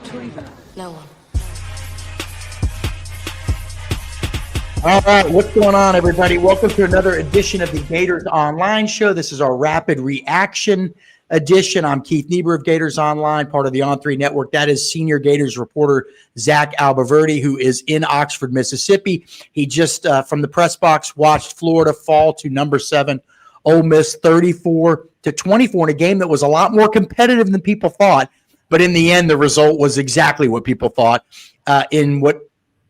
No one. All right, what's going on, everybody? Welcome to another edition of the Gators Online Show. This is our rapid reaction edition. I'm Keith Niebuhr of Gators Online, part of the On3 Network. That is senior Gators reporter Zach Albaverdi, who is in Oxford, Mississippi. He just, from the press box, watched Florida fall to number 7, Ole Miss, 34-24 in a game that was a lot more competitive than people thought. But in the end, the result was exactly what people thought in what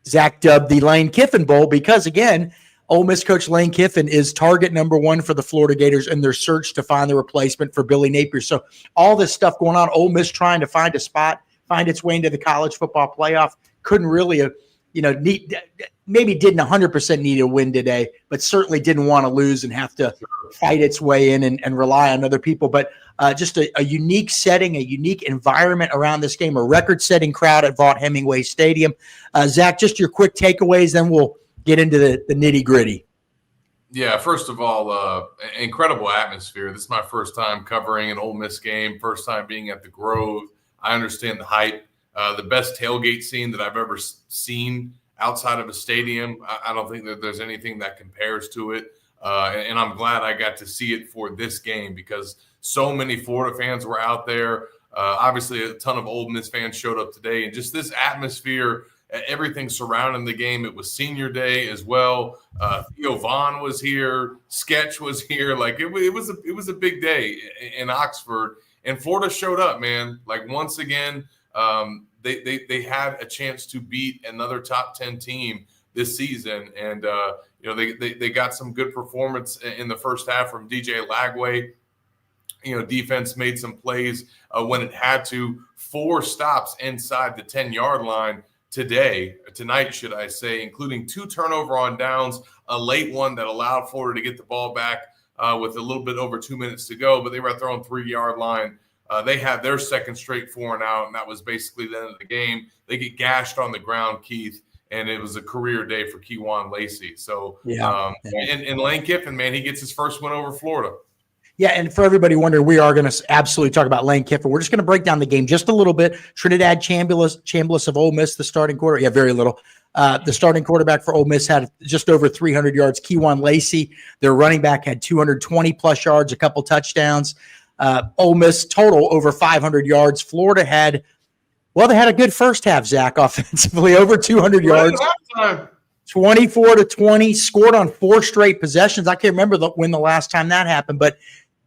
Zach dubbed the Lane Kiffin Bowl, because, again, Ole Miss coach Lane Kiffin is target number 1 for the Florida Gators in their search to find the replacement for Billy Napier. So all this stuff going on, Ole Miss trying to find a spot, find its way into the college football playoff, couldn't really, maybe didn't 100% need a win today, but certainly didn't want to lose and have to fight its way in and rely on other people. But just a unique setting, a unique environment around this game, a record-setting crowd at Vaught-Hemingway Stadium. Zach, just your quick takeaways, then we'll get into the nitty-gritty. Yeah, first of all, incredible atmosphere. This is my first time covering an Ole Miss game, first time being at the Grove. I understand the hype. The best tailgate scene that I've ever seen outside of a stadium. I don't think that there's anything that compares to it. And I'm glad I got to see it for this game because so many Florida fans were out there. Obviously, a ton of Ole Miss fans showed up today. And just this atmosphere, everything surrounding the game. It was senior day as well. Theo Vaughn was here. Sketch was here. Like it was a big day in Oxford. And Florida showed up, man. Like once again, they had a chance to beat another top 10 team this season. And, they got some good performance in the first half from DJ Lagway. Defense made some plays when it had to. 4 stops inside the 10-yard line tonight, should I say, including 2 turnover on downs, a late one that allowed Florida to get the ball back with a little bit over 2 minutes to go, but they were at their own 3-yard line. They had their second straight 4 and out, and that was basically the end of the game. They get gashed on the ground, Keith, and it was a career day for Kewan Lacey. So, and Lane Kiffin, man, he gets his first win over Florida. Yeah, and for everybody wondering, we are going to absolutely talk about Lane Kiffin. We're just going to break down the game just a little bit. Trinidad Chambliss of Ole Miss, the starting quarterback. Yeah, very little. The starting quarterback for Ole Miss had just over 300 yards. Kewan Lacey, their running back, had 220-plus yards, a couple touchdowns. Ole Miss total over 500 yards. Florida had a good first half, Zach, offensively, over 200 yards. 24-20, scored on 4 straight possessions. I can't remember when the last time that happened, but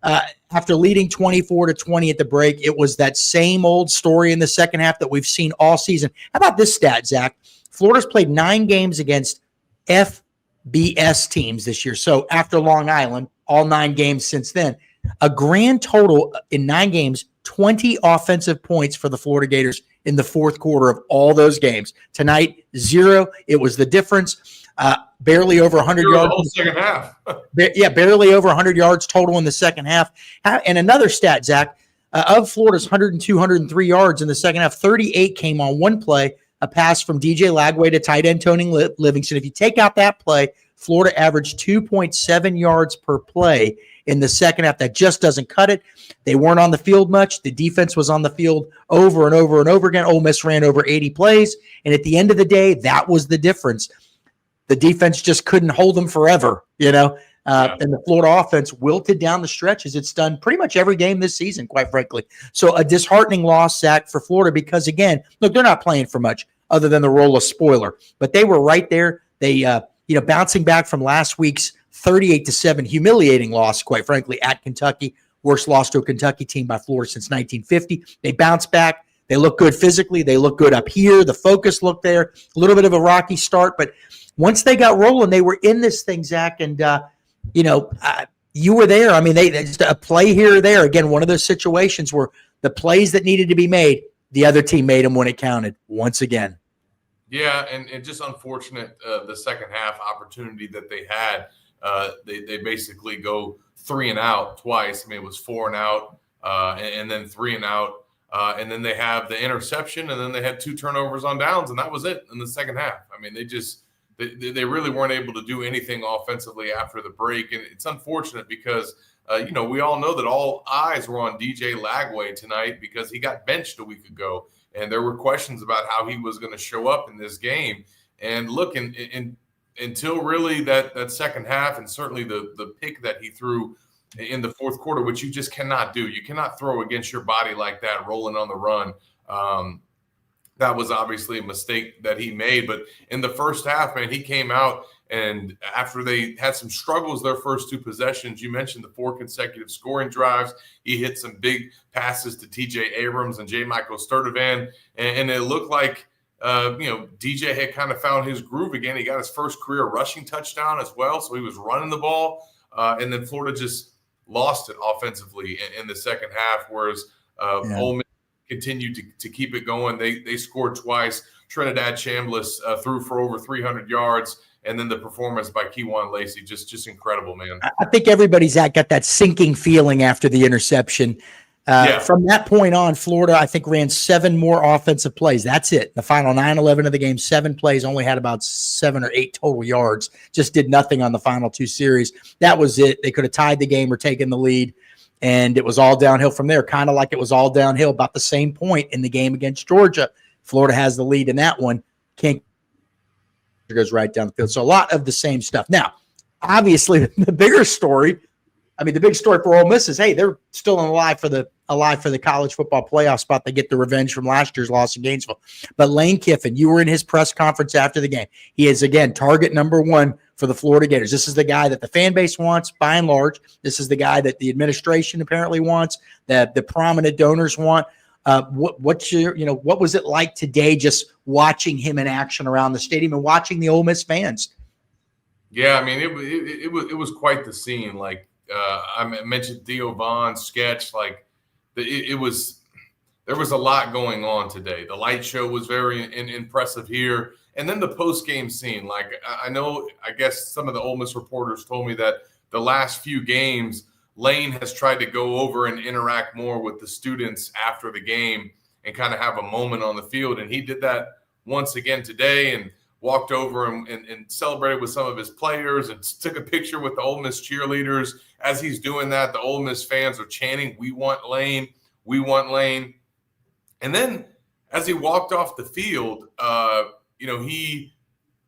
after leading 24-20 at the break, it was that same old story in the second half that we've seen all season. How about this stat, Zach? Florida's played 9 games against FBS teams this year. So after Long Island, all 9 games since then. A grand total in 9 games, 20 offensive points for the Florida Gators in the fourth quarter of all those games. Tonight, 0. It was the difference. Barely over 100 yards. The whole second half. Barely over 100 yards total in the second half. And another stat, Zach, of Florida's 102, 103 yards in the second half, 38 came on one play, a pass from DJ Lagway to tight end Tony Livingston. If you take out that play, Florida averaged 2.7 yards per play in the second half. That just doesn't cut it. They weren't on the field much. The defense was on the field over and over and over again. Ole Miss ran over 80 plays. And at the end of the day, that was the difference. The defense just couldn't hold them forever, And the Florida offense wilted down the stretch as it's done pretty much every game this season, quite frankly. So a disheartening loss, Zach, for Florida because, again, look, they're not playing for much other than the role of spoiler. But they were right there. They, bouncing back from last week's 38-7 humiliating loss, quite frankly, at Kentucky. Worst loss to a Kentucky team by Florida since 1950. They bounced back. They look good physically. They look good up here. The focus looked there. A little bit of a rocky start, but once they got rolling, they were in this thing, Zach, and, you were there. I mean, they just a play here or there. Again, one of those situations where the plays that needed to be made, the other team made them when it counted once again. Yeah, and just unfortunate the second half opportunity that they had. They basically go 3 and out twice. I mean, it was 4 and out and then 3 and out. And then they have the interception, and then they had 2 turnovers on downs, and that was it in the second half. I mean, they really weren't able to do anything offensively after the break. And it's unfortunate because we all know that all eyes were on DJ Lagway tonight because he got benched a week ago. And there were questions about how he was going to show up in this game. And look, until really that second half, and certainly the pick that he threw in the fourth quarter, which you just cannot do. You cannot throw against your body like that, rolling on the run. That was obviously a mistake that he made. But in the first half, man, he came out, and after they had some struggles their first two possessions, you mentioned the 4 consecutive scoring drives. He hit some big passes to TJ Abrams and J. Michael Sturdivant, and it looked like DJ had kind of found his groove again. He got his first career rushing touchdown as well, so he was running the ball. And then Florida just lost it offensively in the second half, whereas Ole Miss continued to keep it going. They scored twice. Trinidad Chambliss threw for over 300 yards. And then the performance by Keywan Lacey, just incredible, man. I think everybody's got that sinking feeling after the interception. From that point on, Florida, I think, ran 7 more offensive plays. That's it. The final 9-11 of the game, 7 plays, only had about 7 or 8 total yards. Just did nothing on the final 2 series. That was it. They could have tied the game or taken the lead, and it was all downhill from there, kind of like it was all downhill about the same point in the game against Georgia. Florida has the lead in that one. Can't goes right down the field. So a lot of the same stuff. Now, obviously, the bigger story, the big story for Ole Miss is, hey, they're still alive for the college football playoff spot. They get the revenge from last year's loss in Gainesville. But Lane Kiffin, you were in his press conference after the game. He is, again, target number 1 for the Florida Gators. This is the guy that the fan base wants, by and large. This is the guy that the administration apparently wants, that the prominent donors want. What was it like today just watching him in action around the stadium and watching the Ole Miss fans? Yeah, it was quite the scene. Like I mentioned Theo Vaughn's sketch. Like there was a lot going on today. The light show was very impressive here. And then the post-game scene. Like I guess some of the Ole Miss reporters told me that the last few games, Lane has tried to go over and interact more with the students after the game and kind of have a moment on the field. And he did that once again today and walked over and celebrated with some of his players and took a picture with the Ole Miss cheerleaders. As he's doing that, the Ole Miss fans are chanting, "We want Lane, we want Lane." And then as he walked off the field,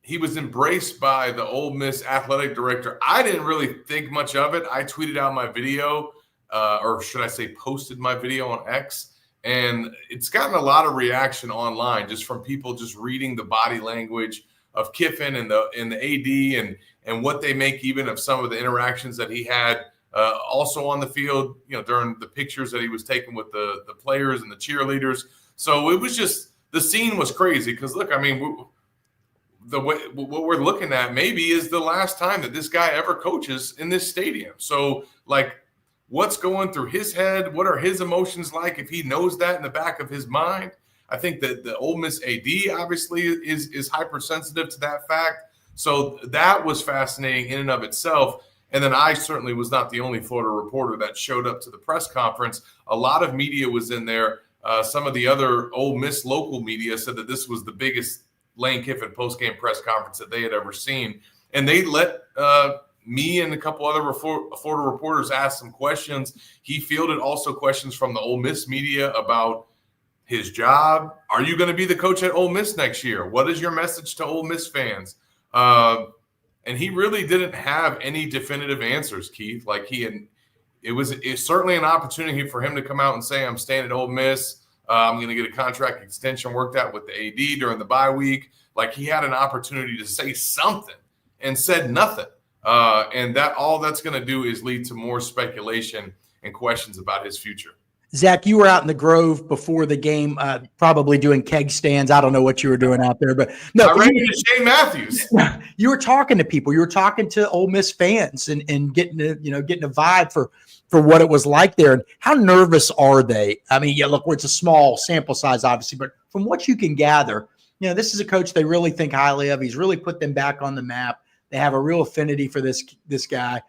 he was embraced by the Ole Miss athletic director. I didn't really think much of it. I tweeted out my video, or should I say posted my video on X, and it's gotten a lot of reaction online just from people just reading the body language of Kiffin and the AD and what they make even of some of the interactions that he had also on the field, during the pictures that he was taking with the players and the cheerleaders. So it was just, the scene was crazy because, look, the way what we're looking at maybe is the last time that this guy ever coaches in this stadium. So, like, what's going through his head? What are his emotions like if he knows that in the back of his mind? I think that the Ole Miss AD obviously is hypersensitive to that fact. So that was fascinating in and of itself. And then I certainly was not the only Florida reporter that showed up to the press conference. A lot of media was in there. Some of the other Ole Miss local media said that this was the biggest Lane Kiffin postgame press conference that they had ever seen. And they let me and a couple other Florida reporters ask some questions. He fielded also questions from the Ole Miss media about his job. Are you going to be the coach at Ole Miss next year? What is your message to Ole Miss fans? And he really didn't have any definitive answers, Keith. Like it's certainly an opportunity for him to come out and say, I'm staying at Ole Miss. I'm going to get a contract extension worked out with the AD during the bye week. Like, he had an opportunity to say something and said nothing. And all that's going to do is lead to more speculation and questions about his future. Zach, you were out in the Grove before the game, probably doing keg stands. I don't know what you were doing out there, but no. I ran into Shane Matthews. You were talking to people. You were talking to Ole Miss fans and getting a vibe for what it was like there. And how nervous are they? I mean, yeah, look, it's a small sample size, obviously, but from what you can gather, this is a coach they really think highly of. He's really put them back on the map. They have a real affinity for this guy.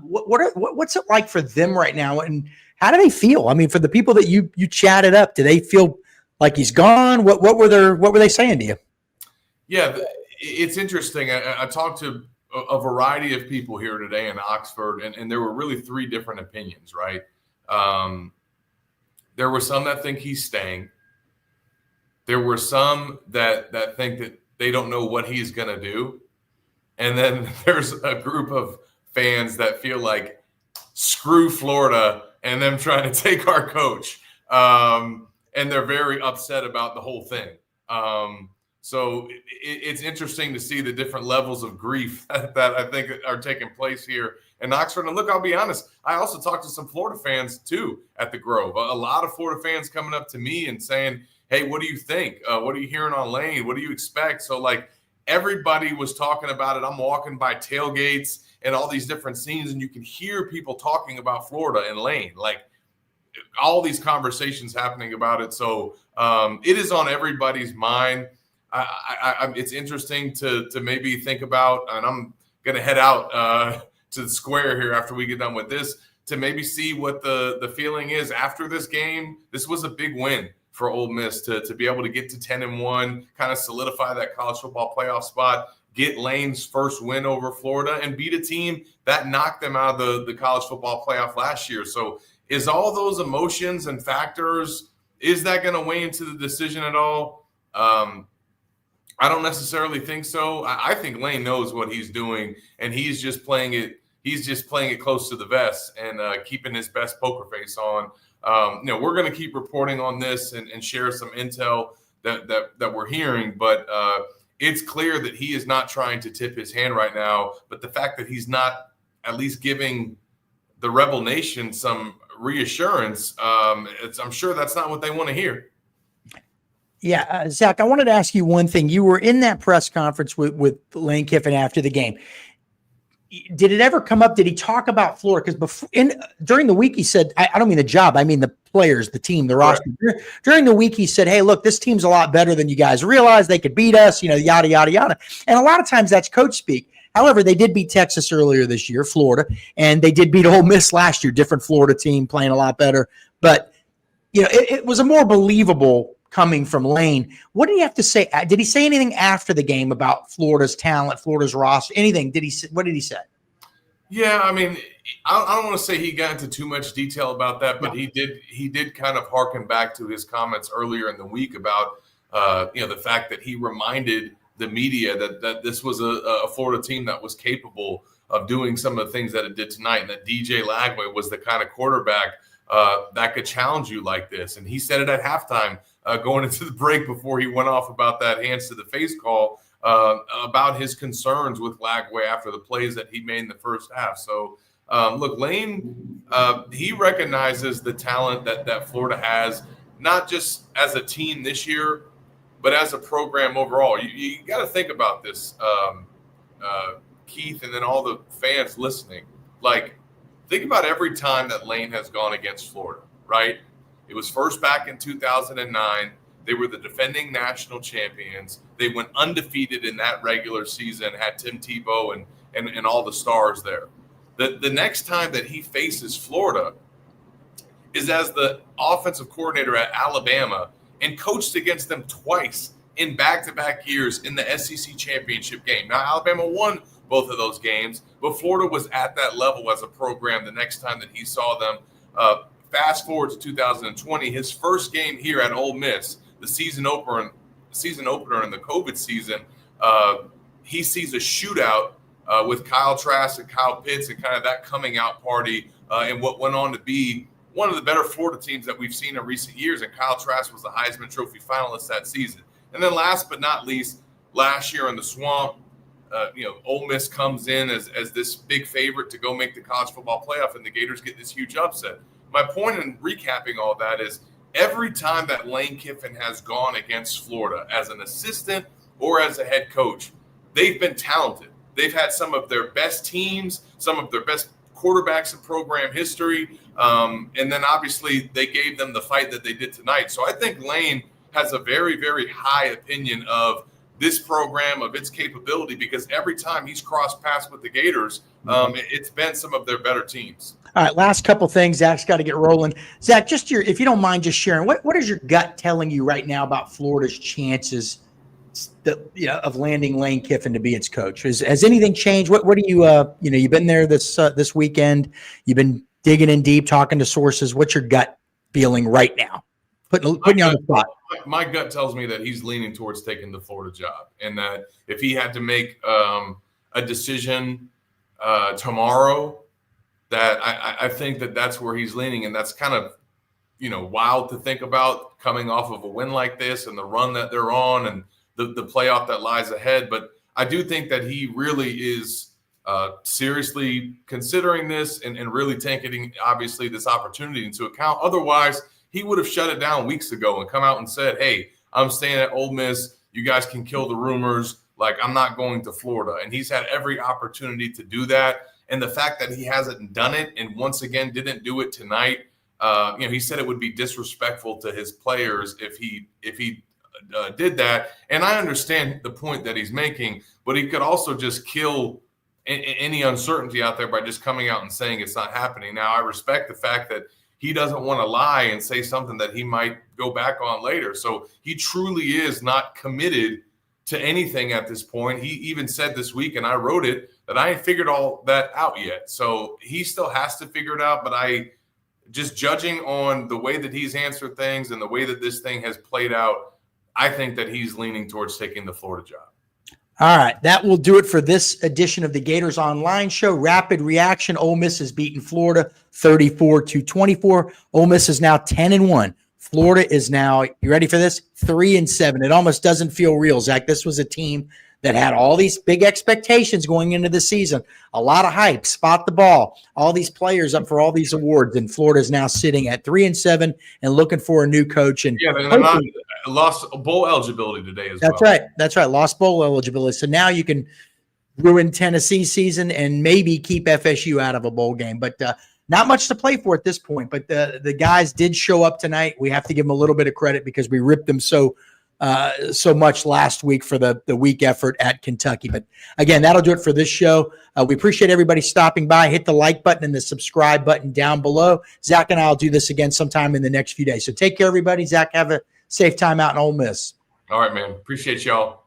What's it like for them right now? And how do they feel? I mean, for the people that you chatted up, do they feel like he's gone? What were they saying to you? Yeah, it's interesting. I talked to a variety of people here today in Oxford, and there were really three different opinions, right? There were some that think he's staying. There were some that think that they don't know what he's going to do. And then there's a group of fans that feel like screw Florida and them trying to take our coach. And they're very upset about the whole thing. So it's interesting to see the different levels of grief that I think are taking place here in Oxford. And look, I'll be honest, I also talked to some Florida fans too at the Grove. A lot of Florida fans coming up to me and saying, hey, what do you think? What are you hearing on Lane? What do you expect? So like everybody was talking about it. I'm walking by tailgates and all these different scenes, and you can hear people talking about Florida and Lane, like all these conversations happening about it. So it is on everybody's mind. It's interesting to maybe think about, and I'm going to head out to the square here after we get done with this, to maybe see what the feeling is after this game. This was a big win for Ole Miss to be able to get to 10-1, kind of solidify that college football playoff spot, get Lane's first win over Florida, and beat a team that knocked them out of the college football playoff last year. So is all those emotions and factors, is that going to weigh into the decision at all? I don't necessarily think so. I think Lane knows what he's doing, and he's just playing it. He's just playing it close to the vest and keeping his best poker face on. We're going to keep reporting on this and share some intel that we're hearing, but it's clear that he is not trying to tip his hand right now. But the fact that he's not at least giving the Rebel Nation some reassurance, I'm sure that's not what they want to hear. Yeah, Zach, I wanted to ask you one thing. You were in that press conference with Lane Kiffin after the game. Did it ever come up? Did he talk about Florida? Because during the week, he said, I don't mean the job. I mean the players, the team, the roster. Right. During the week, he said, hey, look, this team's a lot better than you guys realize. They could beat us, yada, yada, yada. And a lot of times that's coach speak. However, they did beat Texas earlier this year, Florida, and they did beat Ole Miss last year, different Florida team playing a lot better. But, it was a more believable coming from Lane. What did he have to say? Did he say anything after the game about Florida's talent, Florida's roster, anything? What did he say? Yeah, I mean, I don't want to say he got into too much detail about that, but he did kind of harken back to his comments earlier in the week about the fact that he reminded the media that this was a Florida team that was capable of doing some of the things that it did tonight, and that DJ Lagway was the kind of quarterback that could challenge you like this. And he said it at halftime, going into the break before he went off about that hands to the face call, about his concerns with Lagway after the plays that he made in the first half. So, look, Lane, he recognizes the talent that Florida has, not just as a team this year, but as a program overall. You got to think about this, Keith, and then all the fans listening. Like, think about every time that Lane has gone against Florida, right? It was first back in 2009. They were the defending national champions. They went undefeated in that regular season, had Tim Tebow and all the stars there. The next time that he faces Florida is as the offensive coordinator at Alabama and coached against them twice in back-to-back years in the SEC championship game. Now, Alabama won both of those games, but Florida was at that level as a program the next time that he saw them. Fast forward to 2020, his first game here at Ole Miss, the season opener in the COVID season, he sees a shootout with Kyle Trask and Kyle Pitts and kind of that coming out party and what went on to be one of the better Florida teams that we've seen in recent years. And Kyle Trask was the Heisman Trophy finalist that season. And then last but not least, last year in the Swamp, Ole Miss comes in as this big favorite to go make the college football playoff, and the Gators get this huge upset. My point in recapping all that is every time that Lane Kiffin has gone against Florida as an assistant or as a head coach, they've been talented. They've had some of their best teams, some of their best quarterbacks in program history, and then obviously they gave them the fight that they did tonight. So I think Lane has a very, very high opinion of this program, of its capability, because every time he's crossed paths with the Gators, it's been some of their better teams. All right, last couple things. Zach's got to get rolling. Zach, just if you don't mind just sharing, what is your gut telling you right now about Florida's chances of landing Lane Kiffin to be its coach? Has anything changed? What do you you've been there this weekend. You've been digging in deep, talking to sources. What's your gut feeling right now? Putting you on the spot. My gut tells me that he's leaning towards taking the Florida job, and that if he had to make a decision tomorrow, that I think that's where he's leaning, and that's kind of wild to think about coming off of a win like this and the run that they're on and the playoff that lies ahead. But I do think that he really is seriously considering this and really taking, obviously, this opportunity into account. Otherwise, he would have shut it down weeks ago and come out and said, hey, I'm staying at Ole Miss. You guys can kill the rumors. Like, I'm not going to Florida. And he's had every opportunity to do that. And the fact that he hasn't done it and once again didn't do it tonight, he said it would be disrespectful to his players if he did that. And I understand the point that he's making, but he could also just kill any uncertainty out there by just coming out and saying it's not happening. Now, I respect the fact that he doesn't want to lie and say something that he might go back on later. So he truly is not committed to anything at this point. He even said this week, and I wrote it, that I ain't figured all that out yet. So he still has to figure it out. But just judging on the way that he's answered things and the way that this thing has played out, I think that he's leaning towards taking the Florida job. All right, that will do it for this edition of the Gators Online Show. Rapid reaction: Ole Miss has beaten Florida 34-24. Ole Miss is now 10-1. Florida is now, you ready for this? 3-7. It almost doesn't feel real, Zach. This was a team that had all these big expectations going into the season, a lot of hype, spot the ball, all these players up for all these awards, and Florida is now sitting at 3-7 and looking for a new coach. And yeah, they're not lost bowl eligibility today as well. That's right. Lost bowl eligibility. So now you can ruin Tennessee's season and maybe keep FSU out of a bowl game. But not much to play for at this point. But the guys did show up tonight. We have to give them a little bit of credit because we ripped them so much last week for the weak effort at Kentucky. But again, that'll do it for this show. We appreciate everybody stopping by. Hit the like button and the subscribe button down below. Zach and I will do this again sometime in the next few days. So take care, everybody. Zach, have a safe time out in Ole Miss. All right, man. Appreciate y'all.